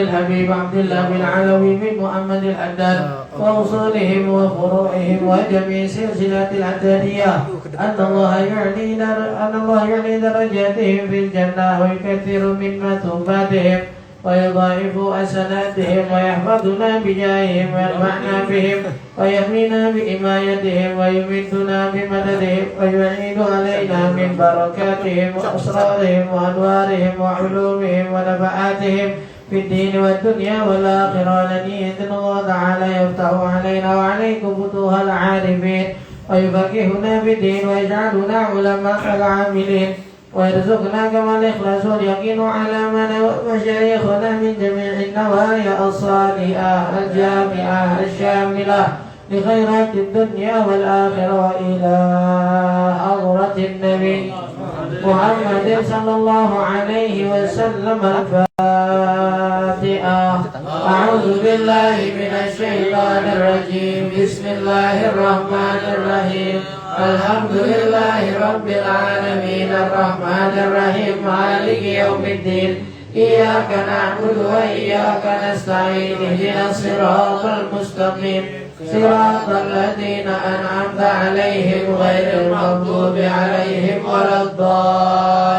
الحبيب عبد الله بن علوي بن محمد الحداد وأصولهم وفروعهم وجميع سلسلة العدادية أن الله يعلي درجاتهم في الجنة ويكثر من مثوباتهم ويضاعف حسناتهم ويحفظنا بجاههم ويرفعنا بهم ويحمينا بإمايتهم ويمدنا بمددهم ويعيد علينا من بركاتهم وأسرارهم وأنوارهم وعلومهم ونفعاتهم في الدين والدنيا والآخرة الذي الله تعالى يفتح علينا وعليكم فتوح العارفين ويفقهنا في الدين ويجعلنا علماء العاملين ويرزقنا كما الإخلاص واليقين على مشايخنا من جميع النوايا الصالحة الجامعة الشاملة لخيرات الدنيا والآخرة وإلى حضرة النبي محمد صلى الله عليه وسلم. الفاتحة. أعوذ بالله من الشيطان الرجيم. بسم الله الرحمن الرحيم. الحمد لله رب العالمين الرحمن الرحيم مالك يوم الدين إياك نعبد وإياك نستعين اهدنا الصراط المستقيم صراط الذين أنعمت عليهم غير المغضوب عليهم ولا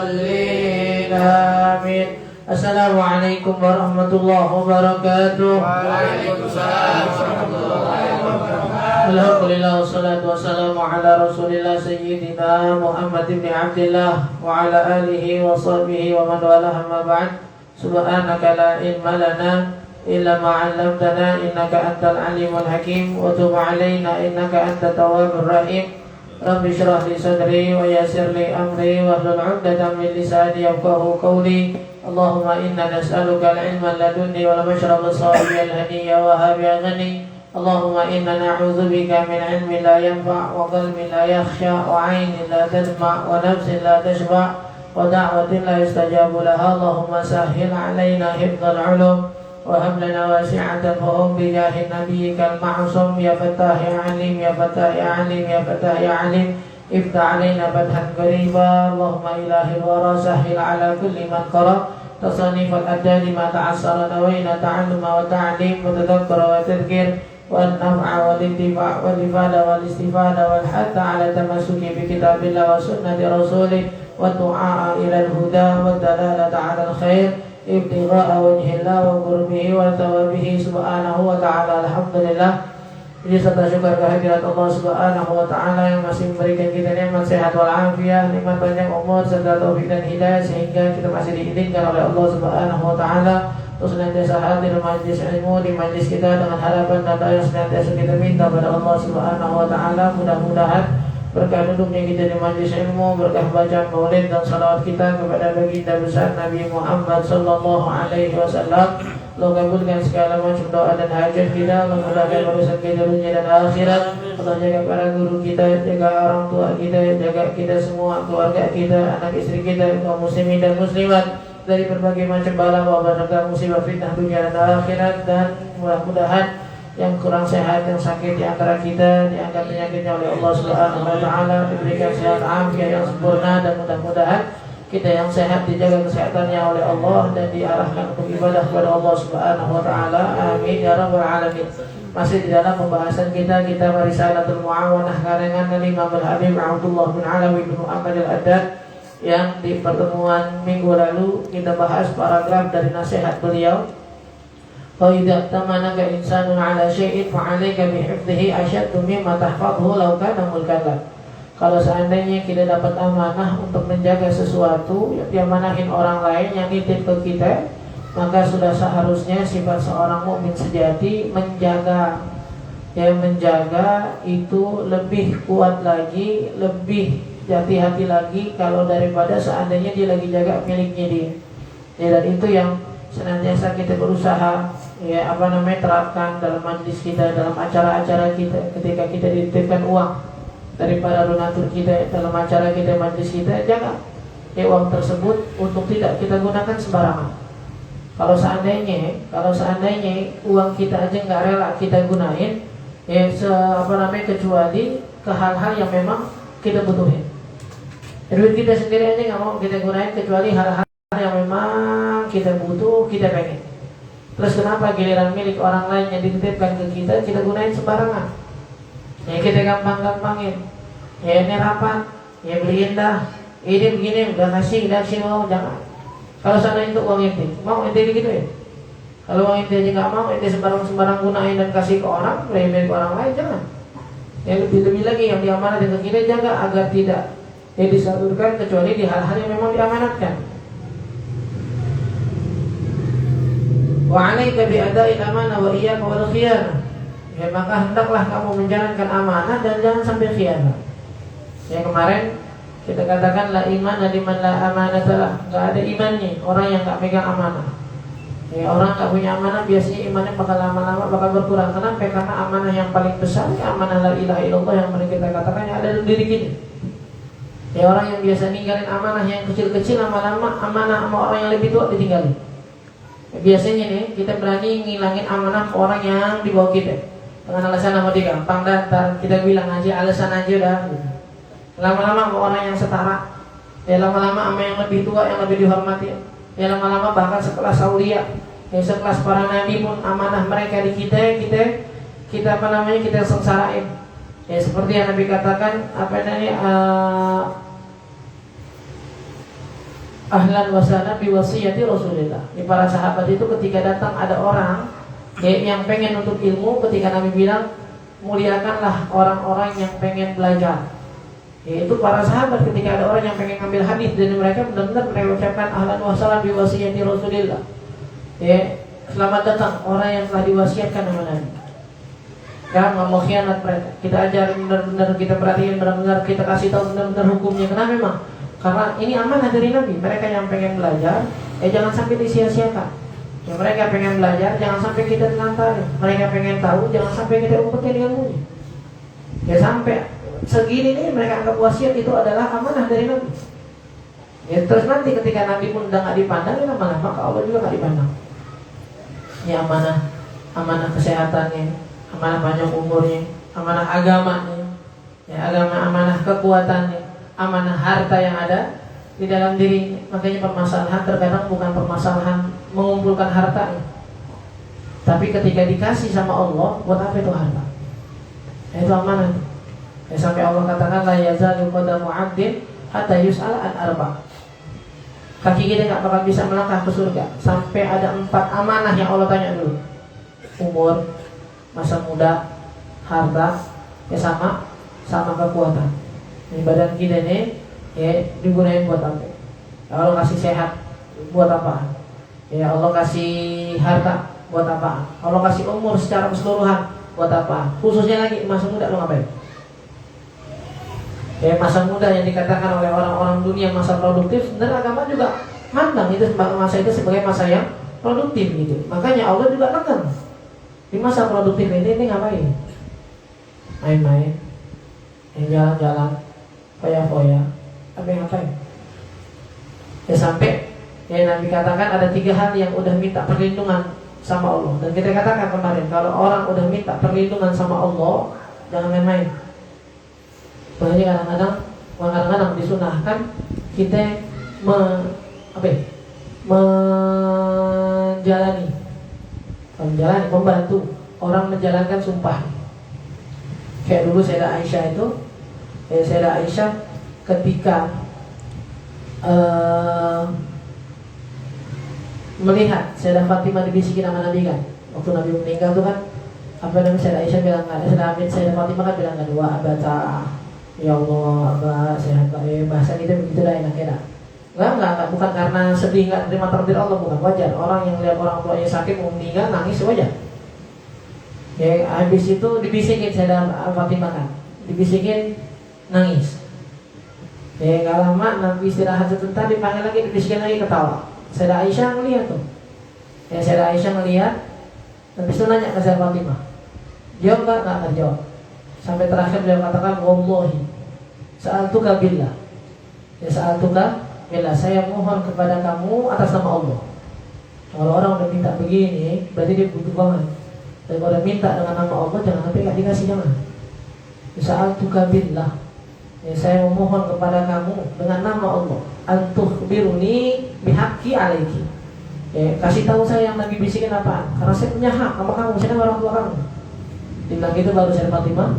الضالين آمين. Assalamualaikum warahmatullahi wabarakatuh. Waalaikumsalam warahmatullahi wabarakatuh. Alhamdulillah wassalatu wassalamu ala Rasulillah Sayyidina Muhammad ibn Abdillah wa ala alihi wa sahbihi wa man walaha ma ba'd. Subhanaka la ilma lana illa ma 'allamtana innaka antal alimul hakim wa tub 'alaina innaka antat tawwabur rahim. Rabbi shrah li sadri wa yassir li amri wa hlul 'uqdatam min lisani yafqahu qawli. Allahumma inna nas'aluka al-ilma ladunni wal mashraba as-safi al-haniyya wa habiya ghani. Allahumma inna na'udzubika min ilmin la yanfa' wa qalbin la yakhsha wa 'ainin la tadma' wa nafsin la tashba' wa da'watin la yustajabu laha. Allahumma sahhil 'alaina hifdzal 'ulum wa hab lana wasi'atan fahum bi jahi nabiyyikal ma'sum ya fattah ya 'alim ya fattah ya 'alim ya fattah ya 'alim. Iftah 'alaina fathan qariba. Allahumma ilahil wara sahhil 'ala kulli man qara تصنيف الأداد ما تعصر نوينا تعلم وتعليم وتذكر وتذكير والنفع والانتفاع والإفادة والاستفادة والحث على التمسك بكتاب الله وسنة رسوله والدعاء إلى الهدى والدلالة على الخير ابتغاء وجه الله وقربه وثوابه سبحانه وتعالى. Alhamdulillah, ini serta syukur kehadirat Allah Subhanahu wa taala yang masih memberikan kita nikmat sehat wal afiat, nikmat panjang umur serta taufik dan hidayah sehingga kita masih diizinkan oleh Allah Subhanahu wa taala untuk senantiasa hadir majlis ilmu di majlis kita dengan harapan dan doa yang senantiasa kita minta pada Allah Subhanahu wa taala. Mudah-mudahan berkah duduknya kita di majlis ilmu, berkah bacaan maulid dan salawat kita kepada baginda besar Nabi Muhammad sallallahu alaihi wasallam. Allah kabulkan segala macam doa dan hajat kita, Allah mudahkan urusan kita dunia dan akhirat. Allah jaga para guru kita, jaga orang tua kita, jaga kita semua, keluarga kita, anak istri kita, kaum muslimin dan muslimat dari berbagai macam bala wabah, musibah, fitnah dunia dan akhirat. Dan mudah-mudahan yang kurang sehat, yang sakit di antara kita diangkat penyakitnya oleh Allah Subhanahu wa taala, diberikan sehat afiat yang sempurna, dan mudah-mudahan kita yang sehat dijaga kesehatannya oleh Allah dan diarahkan untuk ibadah kepada Allah Subhanahu wa taala. Amin ya rabbal alamin. Masih di dalam pembahasan kita kitab Risalatul Mu'awanah karangan Imam Al-Habib Abdullah bin Alawi bin Muhammad Al-Haddad, yang di pertemuan minggu lalu kita bahas paragraf dari nasihat beliau. Fa idza tamanaka insanun ala syai'in fa 'alaika bi hifdhihi ashaddu mimma tahfadhu law kana mulkan. Kalau seandainya kita dapat amanah untuk menjaga sesuatu yang diamanahin orang lain yang nitip ke kita, maka sudah seharusnya sifat seorang mukmin sejati menjaga itu lebih kuat lagi, lebih hati-hati lagi kalau daripada seandainya dia lagi jaga miliknya dia. Dan itu yang senantiasa kita berusaha terapkan dalam majlis kita, dalam acara-acara kita. Ketika kita dititipkan uang dari para donatur kita dalam acara kita, majlis kita, jaga uang tersebut untuk tidak kita gunakan sembarangan. Kalau seandainya uang kita aja nggak rela kita gunain, kecuali ke hal-hal yang memang kita butuhin. Duit kita sendiri aja nggak mau kita gunain kecuali hal-hal yang memang kita butuh, kita pengen. Terus kenapa giliran milik orang lain yang dititipkan ke kita gunain sembarangan? Ya kita gampang-gampangin. Ya ini rapat, ya beliin dah. Ini begini, udah kasih mau, jangan. Kalau sana itu uang ente, mau ente gitu ya? Kalau uang ente aja nggak mau, ente sembarang gunain dan kasih ke orang, beliin ke orang lain, jangan. Yang lebih lagi yang diamanatkan ke kita jaga agar tidak disalurkan kecuali di hal-hal yang memang diamanatkan. Wa 'alaika bi ada'il amanah wa iyyaka wal khiyanah. Ya maka hendaklah kamu menjalankan amanah dan jangan sampai khianat. Yang kemarin kita katakan la iman liman la amanatalah, enggak ada imannya orang yang enggak megang amanah. Ya, orang enggak punya amanah biasanya imannya bakal lama-lama bakal berkurang. Kenapa? Karena amanah yang paling besar ya amanah la ilaha illallah yang paling kita katakan yang ada dalam diri kita. Ya orang yang biasa ninggalin amanah yang kecil-kecil lama-lama amanah sama orang yang lebih tua ditinggalin. Biasanya nih kita berani ngilangin amanah ke orang yang di bawah kita dengan alasan nama dia gampang datang, kita bilang aja alasan aja dah. Lama-lama sama orang yang setara, ya lama-lama sama yang lebih tua, yang lebih dihormati, ya lama-lama bahkan sekelas aulia, ya sekelas para nabi pun amanah mereka di kita apa namanya kita sengsarain. Ya seperti yang Nabi katakan apa namanya ahlan wasana bi wasiyati Rasulillah. Di para sahabat itu ketika datang ada orang yang pengen untuk ilmu, ketika Nabi bilang muliakanlah orang-orang yang pengen belajar. Yaitu para sahabat ketika ada orang yang pengen ngambil hadis dari mereka benar-benar mereka ucapkan ahlan wassalam bi wasiyati Rasulillah. Ya, selamat datang orang yang telah diwasiatkan oleh Nabi. Kan nggak mau khianat mereka. Kita ajarin benar-benar, kita perhatiin benar-benar, kita kasih tahu benar-benar hukumnya. Kenapa memang? Karena ini amanah dari Nabi. Mereka yang pengen belajar, jangan sampai disia-siakan. Ya, mereka pengen belajar, jangan sampai kita telantarin. Mereka pengen tahu, jangan sampai kita umpetin ilmunya. Ya sampai segini nih mereka anggap wasiat itu adalah amanah dari Nabi. Ya terus nanti ketika Nabi pun udah nggak dipandang, ya lama-lama maka Allah juga nggak dipandang. Ya amanah kesehatannya, amanah panjang umurnya, amanah agamanya, ya amanah kekuatannya, amanah harta yang ada di dalam diri. Makanya permasalahan terkadang bukan permasalahan mengumpulkan hartanya, tapi ketika dikasih sama Allah, buat apa itu harta? Itu amanah. Ya, sampai Allah katakan la yazalu qadamu 'abdin hatta yus'ala an arba. Kaki kita nggak bakal bisa melangkah ke surga sampai ada 4 amanah yang Allah tanya dulu. Umur, masa muda, harta, ya sama kekuatan. Ini badan kita nih ya digunain buat apa? Ya Allah kasih sehat buat apa? Ya Allah kasih harta buat apa? Allah kasih umur secara keseluruhan buat apa? Khususnya lagi masa muda lo ngapain? Ya masa muda yang dikatakan oleh orang-orang dunia masa produktif, dan agama juga mandang itu masa itu sebagai masa yang produktif gitu. Makanya Allah juga tekan di masa produktif ini ngapain? Main-main, jalan-jalan, foya-foya, apa yang ngapain? Ya sampai ya Nabi katakan ada 3 hal yang udah minta perlindungan sama Allah. Dan kita katakan kemarin kalau orang udah minta perlindungan sama Allah, jangan main-main. Makanya kadang-kadang disunahkan kita membantu orang menjalankan sumpah. Kayak dulu Sayyidah Aisyah itu, Sayyidah Aisyah ketika melihat Sayyidah Fatimah dibisikin sama Nabi kan, waktu Nabi meninggal tuh kan, apa namanya Sayyidah Aisyah bilang kan, Sayyidah Fatimah kan bilang kan, wa abata. Ya Allah, Abah, sehat Pak. Bahasa kita begitu dah enak-enak. Enggak, bukan karena sedih enggak terima takdir Allah, bukan, wajar. Orang yang lihat orang tuanya sakit mau meninggal nangis wajar. Ya, habis itu dibisikin Sayyidah Fatimah kan. Dibisikin nangis. Ya, enggak lama Nabi istirahat sebentar dipanggil lagi, dibisikin lagi ketawa. Sayyidah Aisyah ngelihat tuh. Ya, Sayyidah Aisyah ngelihat, habis itu nanya ke Sayyidah Fatimah. Jawab enggak jawab. Sampai terakhir beliau katakan wallahi sa'altuka billah. Ya sa'altuka billah, saya mohon kepada kamu atas nama Allah. Kalau orang udah minta begini berarti dia butuh banget. Dan kalau udah minta dengan nama Allah jangan sampai enggak dikasih, jangan. Ya sa'altuka billah. Ya saya memohon kepada kamu dengan nama Allah. Antukhbiruni bihaqqi alaiki. Ya, kasih tahu saya yang lagi bisikin apa? Karena saya punya hak sama kamu, saya kan orang tua kamu. Dibilang gitu baru saya Fatimah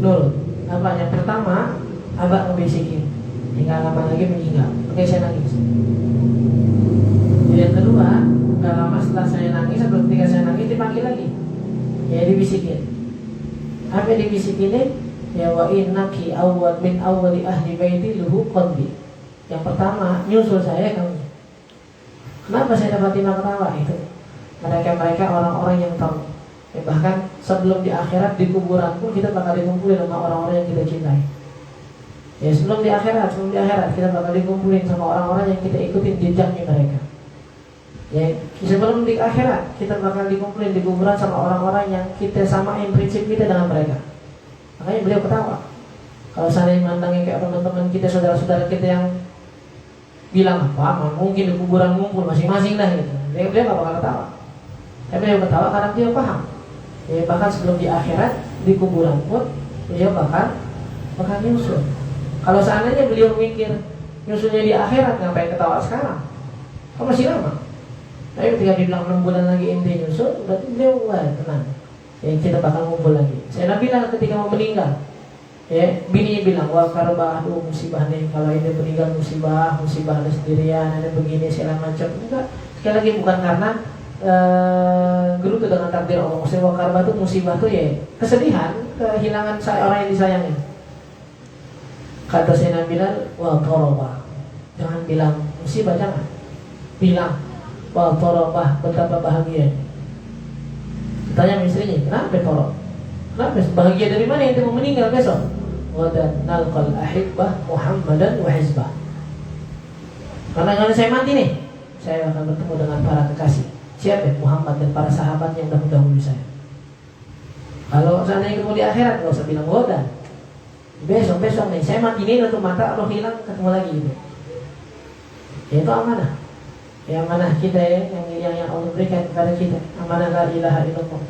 nurut. Apa? Yang pertama, abah ngebisikin, hingga lama lagi meninggal. Oke, saya nangis. Yang kedua, gak lama setelah saya nangis, atau ketika saya nangis dipanggil lagi. Ya dibisikin. Apa yang dibisikin? Ya wa innaki awwal min awwali ahli baiti luhu qalbi. Yang pertama, nyusul saya kamu. Kenapa saya Fatimah ketawa? Itu mereka orang-orang yang tahu. Ya, bahkan sebelum di akhirat, di kuburan pun kita bakal dikumpulin sama orang-orang yang kita cintai. Ya sebelum di akhirat kita bakal dikumpulin sama orang-orang yang kita ikutin jejaknya mereka. Ya sebelum di akhirat kita bakal dikumpulin di kuburan sama orang-orang yang kita samain prinsip kita dengan mereka. Makanya beliau ketawa. Kalau saya mandangin kayak teman-teman kita, saudara-saudara kita yang bilang apa, mungkin di kuburan ngumpul masing-masing lah gitu. Dia gak bakal ketawa. Tapi dia ketawa karena dia paham. Ya, bahkan sebelum di akhirat, di kuburan pun beliau bakal nyusul. Kalau seandainya beliau mikir nyusulnya di akhirat, ngapain ketawa sekarang? Kan masih lama. Tapi ketika dibilang 6 bulan lagi ente nyusul, berarti beliau tenang. Ya, kita bakal ngumpul lagi. Saya bilang ketika mau meninggal, ya bininya bilang, wah karbah, aduh musibah nih, kalau ente meninggal musibah ada sendirian, ada begini segala macam. Enggak, sekali lagi bukan karena gerutu dengan takdir Allah. Maksudnya wah karbah itu musibah tuh ya kesedihan, kehilangan orang yang disayangin. Kata Sayyidina Bilal, wah torobah, jangan bilang musibah, jangan bilang wah torobah, betapa bahagia. Tanya istrinya, kenapa torob? Kenapa bahagia dari mana yang mau meninggal besok? Wadan nalqal ahibbah Muhammadan wa hizbah. Karena kalau saya mati nih, saya akan bertemu dengan para kekasih. Siapa? Muhammad dan para sahabat yang dahulu saya. Kalau seandainya ketemu di akhirat, nggak usah bilang wadan. Besok nih, saya mati nih, untuk mata roh hilang, ketemu lagi gitu. Ya, itu amanah. Ya, amanah kita ya, yang Allah berikan kepada kita. Amanah la ilaha illallah.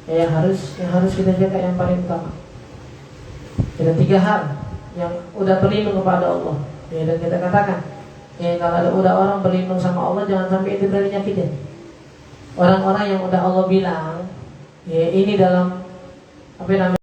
Ya, yang harus kita jaga yang paling utama. Ada 3 hal yang udah berlindung kepada Allah. Ya, dan kita katakan, ya kalau udah orang berlindung sama Allah, jangan sampai itu berani nyakitin. Orang-orang yang udah Allah bilang, ya ini dalam apa namanya?